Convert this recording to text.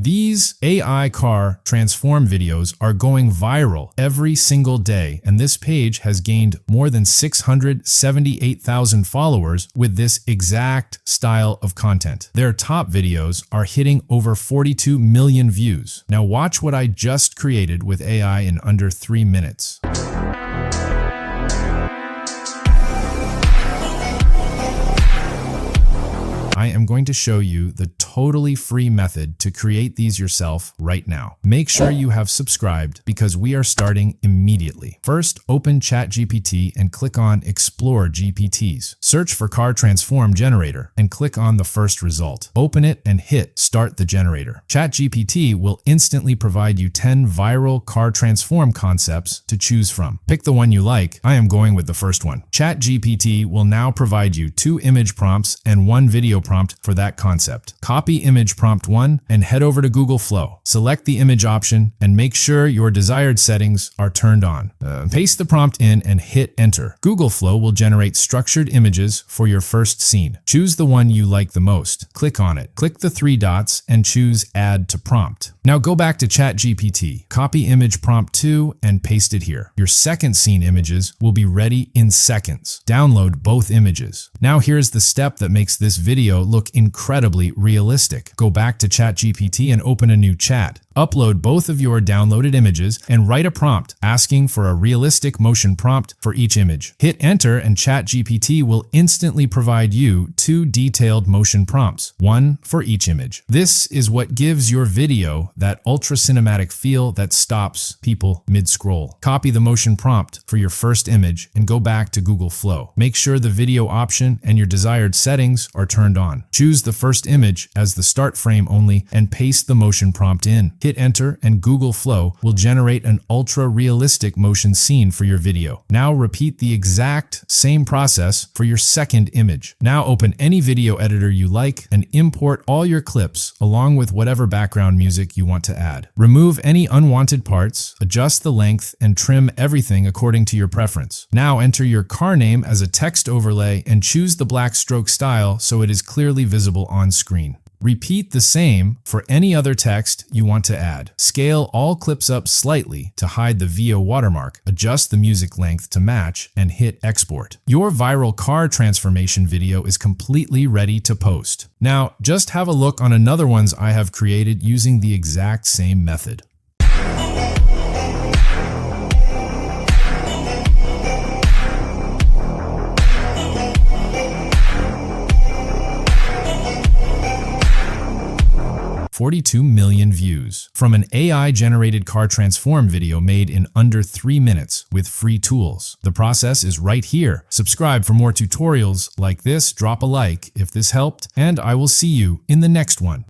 These AI car transform videos are going viral every single day, and this page has gained more than 678,000 followers with this exact style of content. Their top videos are hitting over 42 million views. Now watch what I just created with AI in under 3 minutes. I am going to show you the totally free method to create these yourself right now. Make sure you have subscribed because we are starting immediately. First, open ChatGPT and click on Explore GPTs. Search for Car Transform Generator and click on the first result. Open it and hit Start the Generator. ChatGPT will instantly provide you 10 viral car transform concepts to choose from. Pick the one you like. I am going with the first one. ChatGPT will now provide you 2 image prompts and 1 video prompt for that concept. Copy image prompt 1 and head over to Google Flow. Select the image option and make sure your desired settings are turned on. Paste the prompt in and hit enter. Google Flow will generate structured images for your first scene. Choose the one you like the most. Click on it. Click the 3 dots and choose Add to Prompt. Now go back to ChatGPT. Copy image prompt 2 and paste it here. Your second scene images will be ready in seconds. Download both images. Now here's the step that makes this video look incredibly realistic. Go back to ChatGPT and open a new chat. Upload both of your downloaded images and write a prompt asking for a realistic motion prompt for each image. Hit enter and ChatGPT will instantly provide you 2 detailed motion prompts, 1 for each image. This is what gives your video that ultra cinematic feel that stops people mid-scroll. Copy the motion prompt for your first image and go back to Google Flow. Make sure the video option and your desired settings are turned on. Choose the first image as the start frame only and paste the motion prompt in. Hit enter and Google Flow will generate an ultra-realistic motion scene for your video. Now repeat the exact same process for your second image. Now open any video editor you like and import all your clips along with whatever background music you want to add. Remove any unwanted parts, adjust the length, and trim everything according to your preference. Now enter your car name as a text overlay and choose the black stroke style so it is clearly visible on screen. Repeat the same for any other text you want to add. Scale all clips up slightly to hide the VO watermark, adjust the music length to match, and hit export. Your viral car transformation video is completely ready to post. Now, just have a look on another ones I have created using the exact same method. "42 million views from an AI-generated car transform video made in under 3 minutes with free tools. The process is right here. Subscribe for more tutorials like this, drop a like if this helped, and I will see you in the next one.